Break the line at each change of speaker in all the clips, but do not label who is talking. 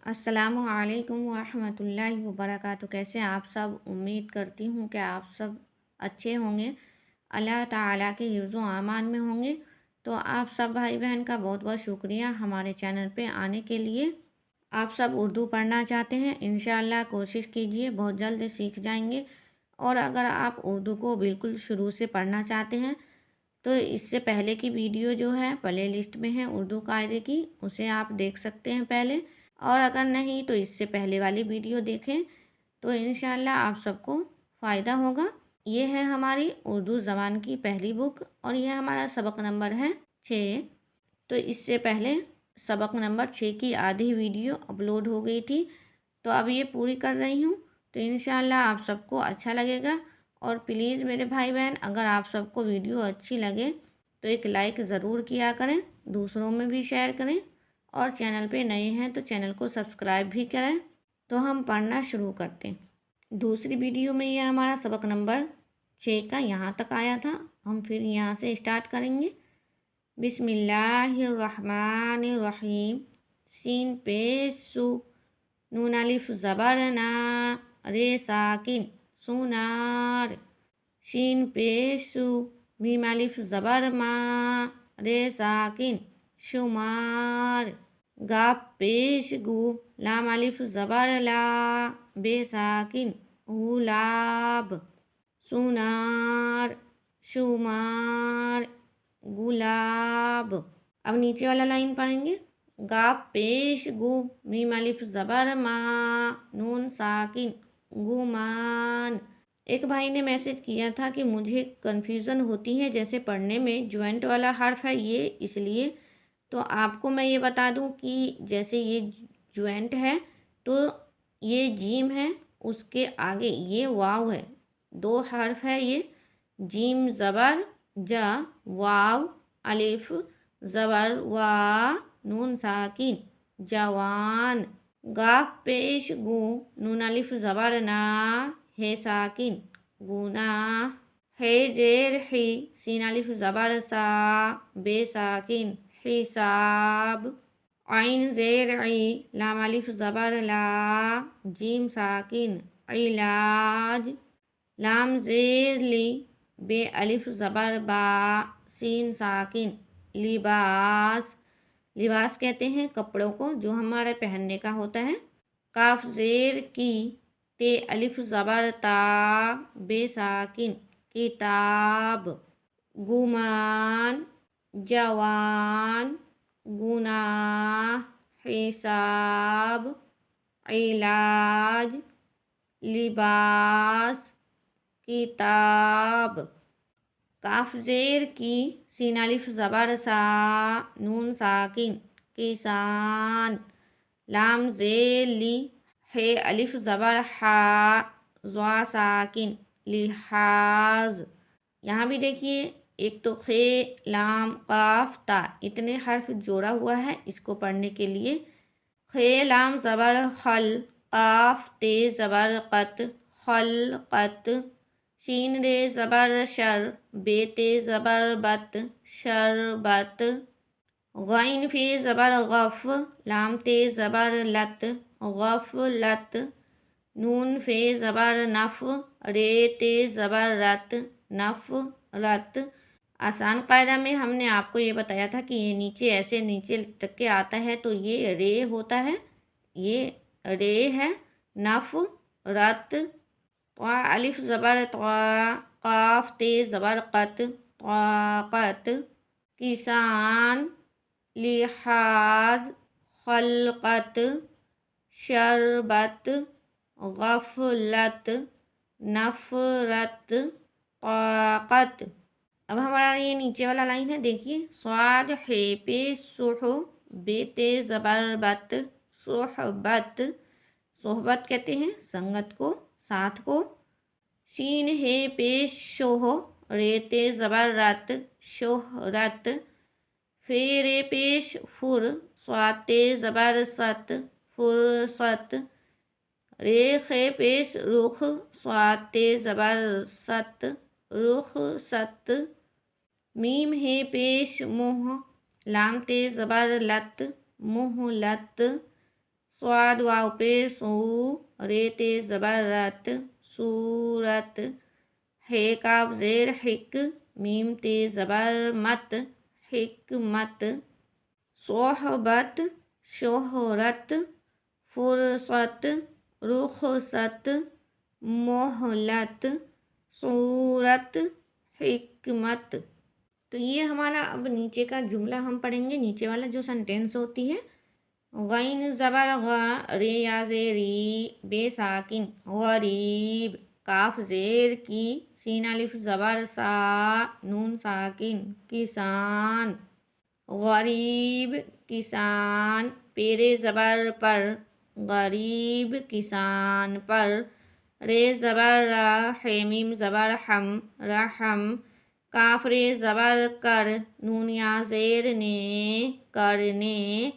अस्सलामु अलैकुम वरहमतुल्लाहि वबरकातुहू। कैसे हैं आप सब? उम्मीद करती हूँ कि आप सब अच्छे होंगे, अल्लाह ताला के हिफ्ज़ व अमान में होंगे। तो आप सब भाई बहन का बहुत बहुत शुक्रिया हमारे चैनल पे आने के लिए। आप सब उर्दू पढ़ना चाहते हैं, इंशाअल्लाह कोशिश कीजिए, बहुत जल्द सीख जाएंगे। और अगर आप उर्दू को बिल्कुल शुरू से पढ़ना चाहते हैं तो इससे पहले की वीडियो जो है प्ले लिस्ट में है उर्दू कायदे की, उसे आप देख सकते हैं पहले। और अगर नहीं तो इससे पहले वाली वीडियो देखें, तो इंशाल्लाह आप सबको फ़ायदा होगा। ये है हमारी उर्दू ज़बान की पहली बुक और यह हमारा सबक नंबर है 6। तो इससे पहले सबक नंबर 6 की आधी वीडियो अपलोड हो गई थी, तो अब ये पूरी कर रही हूँ। तो इंशाल्लाह आप सबको अच्छा लगेगा। और प्लीज़ मेरे भाई बहन, अगर आप सबको वीडियो अच्छी लगे तो एक लाइक ज़रूर किया करें, दूसरों में भी शेयर करें, और चैनल पे नए हैं तो चैनल को सब्सक्राइब भी करें। तो हम पढ़ना शुरू करते हैं। दूसरी वीडियो में ये हमारा सबक नंबर 6 का यहाँ तक आया था, हम फिर यहाँ से स्टार्ट करेंगे। बिस्मिल्लाहिर्रहमानिर्रहीम। सीन पेश सु, नून अलिफ ज़बर ना, रे साकिन सुनार। शीन पेश सु, मीम अलिफ ज़बर मा, रे साकिन शुमार। गाफ पेश गु, लाम अलिफ ज़बर ला, बे साकिन गुलाब। सुनार, शुमार, गुलाब। अब नीचे वाला लाइन पढ़ेंगे। गाफ पेश गु, मीम अलिफ ज़बर मा, नून साकिन गुमान। एक भाई ने मैसेज किया था कि मुझे कन्फ्यूज़न होती है, जैसे पढ़ने में ज्वाइंट वाला हर्फ है ये इसलिए। तो आपको मैं ये बता दूं कि जैसे ये ज्वाइंट है तो ये जीम है, उसके आगे ये वाव है, दो हर्फ है ये, जीम ज़बर जा, वाव अलिफ ज़बर वा, नून साकिन जवान। गाफ पेश गु, नून अलिफ ज़बर ना, हे साकिन गुना। हे जेर ही, सीन अलिफ ज़बर सा, बे साकिन हिसाब। आइन जेर ई, लाम अलिफ ज़बर ला, जीम साकिन इलाज। लाम जेर ली, बे अलिफ ज़बर बा, सीन साकिन लिबास। लिबास कहते हैं कपड़ों को जो हमारे पहनने का होता है। काफ जेर की, ते अलिफ ज़बर ता, बे साकिन किताब। गुमान, जवान, गुनाह, हिसाब, इलाज, लिबास, किताब। काफ जेर की, सीन अलिफ ज़बर सा, नून साकिन किसान। लाम जेर ली, हे अलिफ ज़बर हा, ज़ा साकिन लिहाज। यहाँ भी देखिए, एक तो खे, लाम, काफ, ता, इतने हर्फ जोड़ा हुआ है। इसको पढ़ने के लिए खे लाम ज़बर खल, काफ ते ज़बर कत, खल कत। शीन रे ज़बर शर, बे ते ज़बर बत, शरबत। गैन फे ज़बर गफ, लाम ते ज़बर लत, गफलत। नून फे ज़बर नफ, रे ते ज़बर रत, नफरत। आसान कायदा में हमने आपको ये बताया था कि ये नीचे ऐसे नीचे तक के आता है तो ये रे होता है, ये रे है। नफ रत, त्वा अलिफ ज़बर त्वा, काफ ते ज़बर कत, त्वाकत। किसान, लिहाज, खलकत, शरबत, गफलत, नफरत, ताकत। अब हमारा ये नीचे वाला लाइन है, देखिए। स्वाद हे पे सुह, बेते ज़बर बत, सोहबत। सोहबत कहते हैं संगत को, साथ को। शीन हे पे शोह, रेते ज़बर रत, शोहरत। फेरे पेश फुर, स्वाते ज़बर सत, फुरसत। रेखे पेश रुख, स्वाते ज़बर सत, रुखसत। मीम हे पेश मुँह, लाम ते ज़बर लत, मुहलत। स्वाद वाव पेश सू, रे ते ज़बर रत, सूरत। हे काफ ज़ेर हिक, मीम ते ज़बर मत, हिकमत। सोहबत, शोहरत, फुरसत, रुखसत, मोहलत, सूरत, हिकमत। तो ये हमारा अब नीचे का जुमला हम पढ़ेंगे। नीचे वाला जो सेंटेंस होती है, गैन ज़बर ग, रे या ज़ेरी, बेसाकिन, गरीब। काफ ज़ेर की, सीन अलिफ ज़बर सा, नून साकिन, किसान। गरीब किसान, पेरे ज़बर पर, गरीब किसान पर। रे ज़बर रा, हे मीम ज़बर हम, रहम। काफ रे ज़बर कर, नून या ज़ेर ने, करने।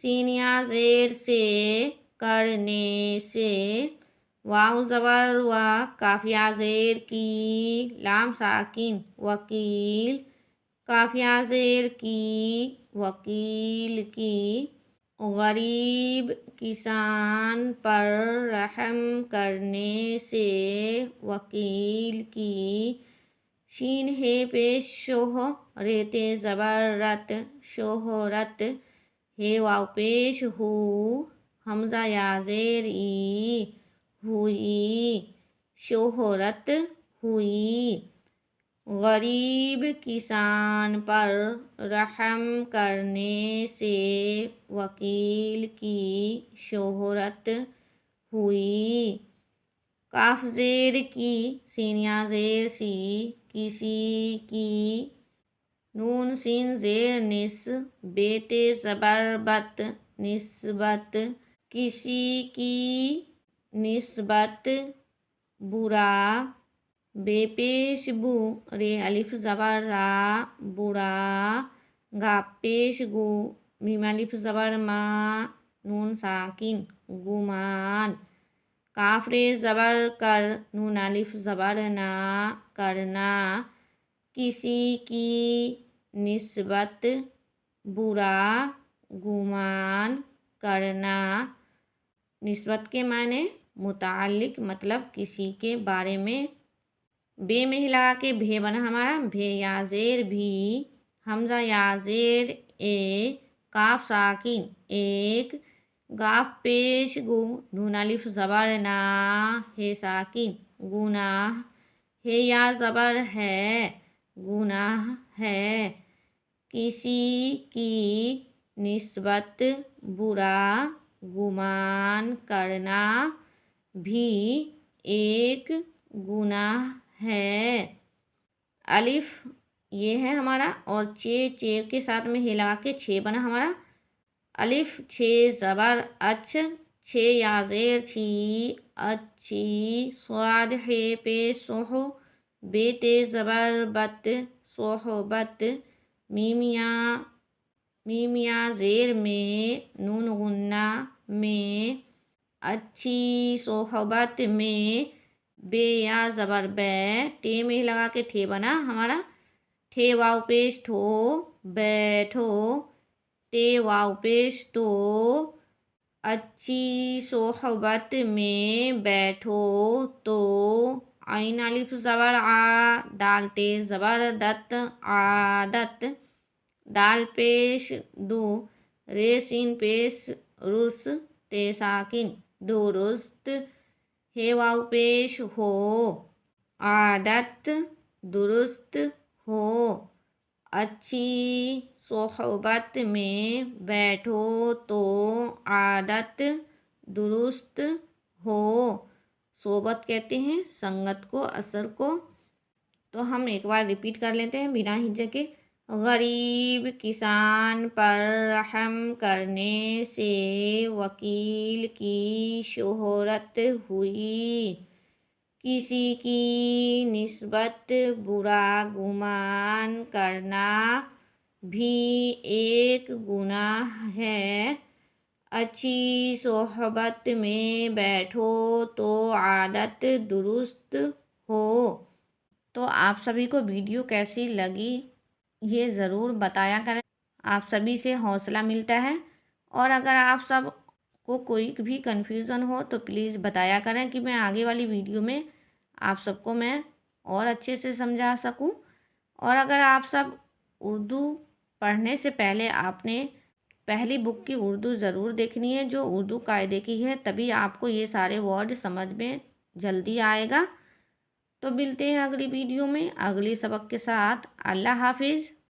सीन या ज़ेर से, करने से। वाव ज़बर वा, काफ या ज़ेर की, लाम साकिन, वकील। काफ या ज़ेर की, वकील की। गरीब किसान पर रहम करने से, वकील की। शीन हे पेश शोह, रेते ज़बर रत, शोहरत। हे वाव पेश हु, हमज़ा या ज़ेर ई, हुई, शोहरत हुई। गरीब किसान पर रहम करने से, वकील की शोहरत हुई। काफ ज़ेर की, सीन या ज़ेर सी, किसी की। नून सीन ज़ेर निस, बेते ज़बर बत, निस्बत। किसी की निस्बत, बुरा। बेपेश बु, रे अलिफ ज़बर रा, बुरा। गा पेश गु, मीम अलिफ ज़बर मा, नून साकिन, गुमान। काफ रे ज़बर कर, नून अलिफ ज़बर ना, करना। किसी की निस्बत, बुरा, गुमान करना। निस्बत के माने मुताल्लिक, मतलब किसी के बारे में। बे में ही लगा के भे बना हमारा, भे या ज़ेर भी, हमज़ा या ज़ेर ए, काफ साकिन एक। गाफ पेश गु, नून अलिफ ज़बर ना, हे साकिन, गुनाह। हे या ज़बर है, गुनाह है। किसी की निस्बत बुरा गुमान करना भी एक गुनाह है। अलिफ ये है हमारा, और चे के साथ में हे लगा के छे बना हमारा। अलिफ छे ज़बर अच्छ, छे या ज़ेर छी, अच्छी। स्वाद हे पे सोह, बेते ज़बर बत, सोहबत। मीम या ज़ेर में, नून गुन्ना में। अच्छी सोहबत में, बे या ज़बर बै, टे में लगा के ठे बना हमारा। ठे वाव पेश ठो, बैठो। ते वाव पेश तो, अच्छी सोहबत में बैठो तो। आइन अलिफ ज़बर आ, दाल ते ज़बर दत, आदत। दाल पेश दो, रे सीन पेश रुस, ते साकिन, दुरुस्त। हे वाव पेश हो, आदत, दुरुस्त हो। अच्छी सोहबत में बैठो तो आदत दुरुस्त हो। सोबत कहते हैं संगत को, असर को। तो हम एक बार रिपीट कर लेते हैं बिना हिज्जे के। गरीब किसान पर रहम करने से, वकील की शोहरत हुई। किसी की निस्बत बुरा गुमान करना भी एक गुनाह है। अच्छी सोहबत में बैठो तो आदत दुरुस्त हो। तो आप सभी को वीडियो कैसी लगी ये ज़रूर बताया करें। आप सभी से हौसला मिलता है। और अगर आप सब को कोई भी कन्फ्यूज़न हो तो प्लीज़ बताया करें कि मैं आगे वाली वीडियो में आप सबको मैं और अच्छे से समझा सकूं। और अगर आप सब उर्दू पढ़ने से पहले आपने पहली बुक की उर्दू ज़रूर देखनी है जो उर्दू कायदे की है, तभी आपको ये सारे वर्ड समझ में जल्दी आएगा। तो मिलते हैं अगली वीडियो में अगली सबक के साथ। अल्लाह हाफिज़।